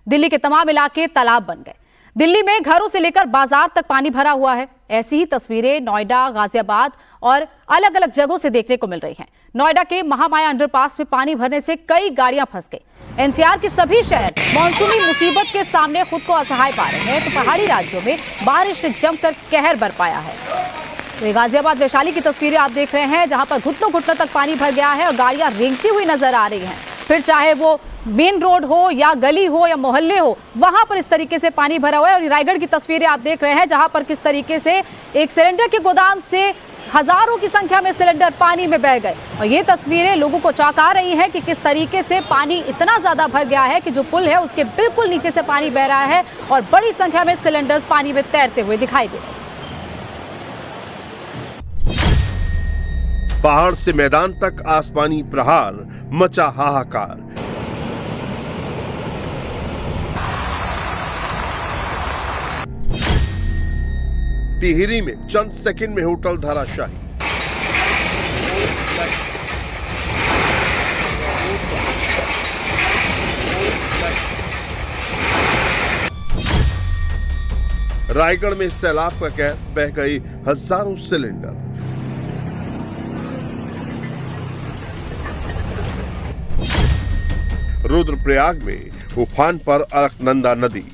दिल्ली के तमाम इलाके तालाब बन गए। दिल्ली में घरों से लेकर बाजार तक पानी भरा हुआ है। ऐसी ही तस्वीरें नोएडा, गाजियाबाद और अलग अलग जगहों से देखने को मिल रही हैं। नोएडा के महामाया अंडरपास में पानी भरने से कई गाड़ियां फंस गई। एनसीआर के सभी शहर मानसूनी मुसीबत के सामने खुद को असहाय पा रहे हैं, तो पहाड़ी राज्यों में बारिश ने जमकर कहर बरपाया है। तो ये गाजियाबाद वैशाली की तस्वीरें आप देख रहे हैं, जहां पर घुटनों घुटनों तक पानी भर गया है और गाड़ियां रेंगती हुई नजर आ रही हैं। फिर चाहे वो मेन रोड हो या गली हो या मोहल्ले हो, वहां पर इस तरीके से पानी भरा हुआ है। और रायगढ़ की तस्वीरें आप देख रहे हैं, जहां पर किस तरीके से एक सिलेंडर के गोदाम से हजारों की संख्या में सिलेंडर पानी में बह गए। और ये तस्वीरें लोगों को चौंका रही हैं कि किस तरीके से पानी इतना ज्यादा भर गया है कि जो पुल है उसके बिल्कुल नीचे से पानी बह रहा है और बड़ी संख्या में सिलेंडर्स पानी में तैरते हुए दिखाई दे रहे हैं। पहाड़ से मैदान तक आसमानी प्रहार, मचा हाहाकार। टिहरी में चंद सेकंड में होटल धराशायी। रायगढ़ में सैलाब का कहर, बह गए हजारों सिलेंडर। रुद्रप्रयाग में उफान पर अलकनंदा नदी।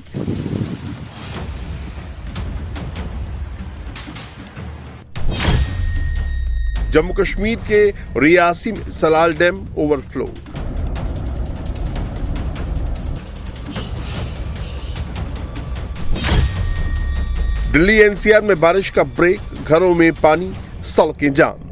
जम्मू कश्मीर के रियासी में Salal dam overflow. Delhi NCR में बारिश का ब्रेक, घरों में पानी, सड़कें जाम।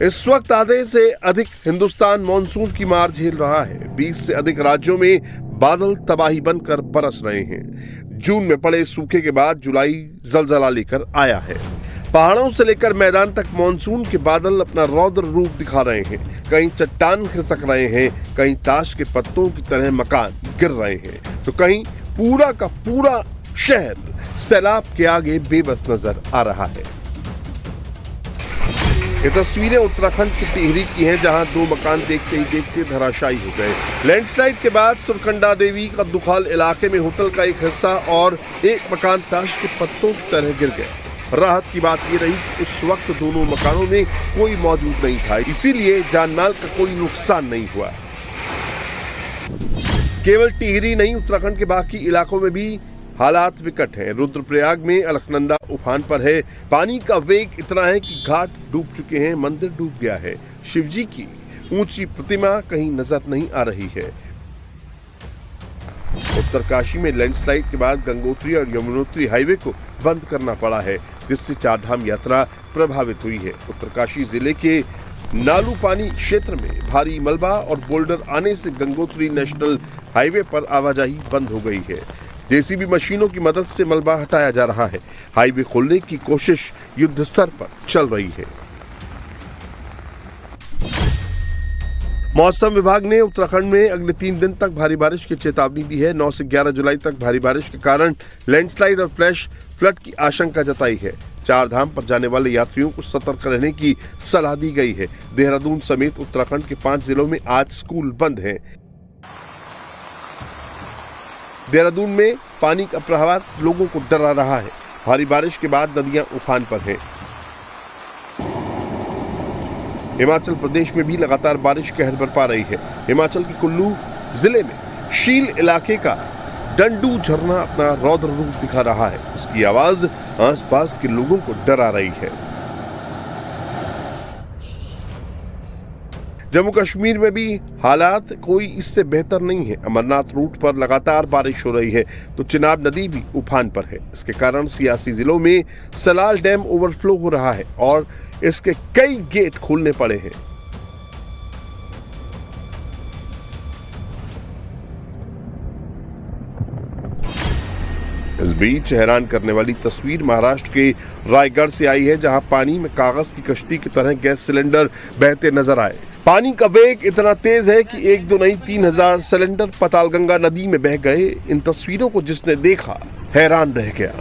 इस वक्त आधे से अधिक हिंदुस्तान मॉनसून की मार झेल रहा है। 20 से अधिक राज्यों में बादल तबाही बनकर बरस रहे हैं। जून में पड़े सूखे के बाद जुलाई जलजला लेकर आया है। पहाड़ों से लेकर मैदान तक मॉनसून के बादल अपना रौद्र रूप दिखा रहे हैं। कहीं चट्टान खिसक रहे हैं, कहीं ताश के पत्तों की तरह मकान गिर रहे हैं, तो कहीं पूरा का पूरा शहर सैलाब के आगे बेबस नजर आ रहा है। ये तस्वीरें उत्तराखंड के टिहरी की हैं, जहां 2 मकान देखते ही देखते धराशायी हो गए। लैंडस्लाइड के बाद सुरकंडा देवी का दुखाल इलाके में होटल का एक हिस्सा और एक मकान ताश के पत्तों की तरह गिर गए। राहत की बात ये रही कि उस वक्त दोनों मकानों में कोई मौजूद नहीं था, इसीलिए जानमाल का कोई नुकसान नहीं हुआ। केवल टिहरी नहीं, उत्तराखंड के बाकी इलाकों में भी हालात विकट हैं। रुद्रप्रयाग में अलकनंदा उफान पर है। पानी का वेग इतना है कि घाट डूब चुके हैं, मंदिर डूब गया है। शिवजी की ऊंची प्रतिमा कहीं नजर नहीं आ रही है। उत्तरकाशी में लैंडस्लाइड के बाद गंगोत्री और यमुनोत्री हाईवे को बंद करना पड़ा है, जिससे चारधाम यात्रा प्रभावित हुई है। उत्तरकाशी जिले के नालू पानी क्षेत्र में भारी मलबा और बोल्डर आने से गंगोत्री नेशनल हाईवे पर आवाजाही बंद हो गई है। जेसीबी मशीनों की मदद से मलबा हटाया जा रहा है। हाईवे खोलने की कोशिश युद्ध स्तर पर चल रही है। मौसम विभाग ने उत्तराखंड में अगले 3 दिन तक भारी बारिश की चेतावनी दी है। 9 से 11 जुलाई तक भारी बारिश के कारण लैंडस्लाइड और फ्लैश फ्लड की आशंका जताई है। 4 धाम पर जाने वाले यात्रियों को सतर्क रहने की सलाह दी गई है। देहरादून समेत उत्तराखंड के 5 जिलों में आज स्कूल बंद हैं। देहरादून में पानी का प्रवाह लोगों को डरा रहा है। भारी बारिश के बाद नदियां उफान पर हैं। हिमाचल प्रदेश में भी लगातार बारिश कहर बरपा रही है। हिमाचल के कुल्लू जिले में शील इलाके का डंडू झरना अपना रौद्र रूप दिखा रहा है। उसकी आवाज आसपास के लोगों को डरा रही है। जम्मू कश्मीर में भी हालात कोई इससे बेहतर नहीं है। अमरनाथ रूट पर लगातार बारिश हो रही है, तो चिनाब नदी भी उफान पर है। इसके कारण सियासी जिलों में सलाल डैम ओवरफ्लो हो रहा है और इसके कई गेट खोलने पड़े हैं। इस बीच हैरान करने वाली तस्वीर महाराष्ट्र के रायगढ़ से आई है, जहां पानी में कागज की कश्ती की तरह गैस सिलेंडर बहते नजर आए। पानी का वेग इतना तेज है कि 1-2 नहीं 3000 सिलेंडर पातालगंगा नदी में बह गए। इन तस्वीरों को जिसने देखा हैरान रह गया।